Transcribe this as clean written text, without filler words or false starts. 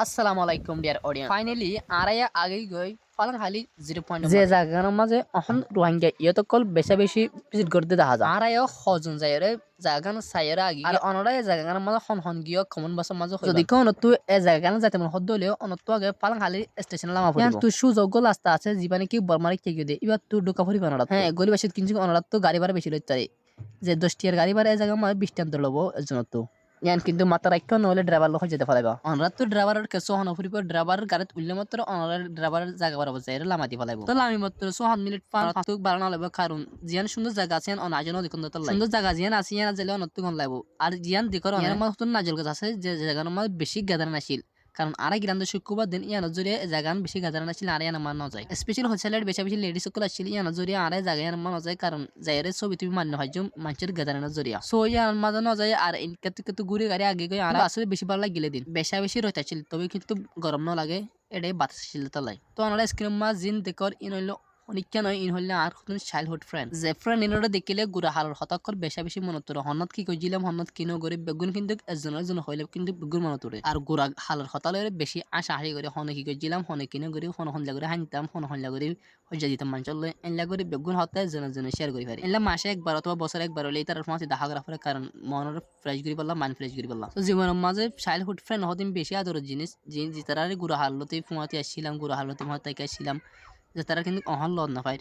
আসসালামু আলাইকুম dear audience finally আরায়া আগেই গই ফালাং হালি 0 যে জায়গার মাঝে অহন রোহিঙ্গা ইয়তকল বেশা বেশি ভিজিট করতে দেখা যায় আরায়া হজন যায়রে জায়গান সাইরা আগি আর অনরা এই জায়গার মাঝে হন হন গিয়ে কমন বাসের মাঝে যদি কোন তুই এই জায়গান যাতে মন হদ হলেও অনত আগে ফালাং হালি স্টেশন লামা পড়িব তুই সুযোগ রাস্তা আছে জীবনে কি বরমারি থেকে দে এবার তুই ঢোকা পড়িব না হ্যাঁ গলি বাসিত কিনছি অনরা তো গাড়ি ভাড়া বেশি লইতে যে 10 গাড়ি ভাড়া এই জায়গা মাঝে 20 টাকা লবো এজন্য তো ইয়ান কিন্তু মাত্র রাখা নহলে ড্রাইভার লোক যেতে ফেলাইবা অনরা তো ড্রাইভারের কেসো হন ফুরিব ড্রাইভার গাড়িত উল্লে মাত্র অনরা ড্রাইভারের জায়গা বাড়াব যায় লামাতি ফেলাইব তো আমি মাত্র 100 মিনিট পার তো বাড়ানো লাগবে কারণ জিয়ান সুন্দর জায়গা আছে অনাজন দেখুন তো সুন্দর জায়গা জিয়ান আছে ইয়ান জেলে অনত কোন লাইব আর জিয়ান দেখর অনেক মত নাজল গাছ আছে যে জায়গার মধ্যে বেশি গাদার নাছিল কারণ আরা গিরান্দ শুক্রবার দিন ইয়ান জুড়ে জায়গান বেশি গাদার নাছিল আর ইয়ান মানা যায় স্পেশাল হোলসেলের বেশি বেশি লেডিস সকল আসছিল ইয়ান জুড়ে আরে জায়গা ইয়ান মানা যায় কারণ যাইরে ছবি তুমি মান্য হয় যে মানুষের গাদারের জরিয়া সো ইয়ান মাঝে না যায় আর কত ঘুরে গাড়ি আগে গিয়ে আর আসলে বেশি ভালো লাগিলে দিন বেশা বেশি রইতাছিল তবে কিন্তু গরম না লাগে এটাই বাতাস ছিল তালাই তো আমরা স্ক্রিন মা জিন দেখর ইন হইলো অনিকা নয় ইন হইলে আর কোন চাইল্ডহুড ফ্রেন্ড যে ফ্রেন্ড ইনরে দেখিলে গুড়া হালর হতাক্ষর বেশা বেশি মনত তোর হনত কি কইছিলাম হনত কিনো করে বেগুন কিন্তু একজনের জন্য হইলে কিন্তু বেগুন মনত তোরে আর গুড়া হালর হতালে বেশি আশা হারি করে হনে কি কইছিলাম হনে কিনো করে হনলা করে হানতাম হনলা করে হইজা দিতাম মানচল এনলা করে বেগুন হতে জনের শেয়ার করি পারি এনলা মাসে একবার অথবা বছরে একবার হলে তার মাঝে দেখা করা পরে কারণ মনের ফ্রেশ করি বললাম মাইন্ড ফ্রেশ করি বললাম তো জীবনের মাঝে চাইল্ডহুড ফ্রেন্ড হদিন বেশি আদরের জিনিস যে তারা গুড়া হালতে ফুমাতে আসছিলাম গুড়া হালতে মাথায় আসছিলাম যে তারা কিন্তু অহন লদ না পায়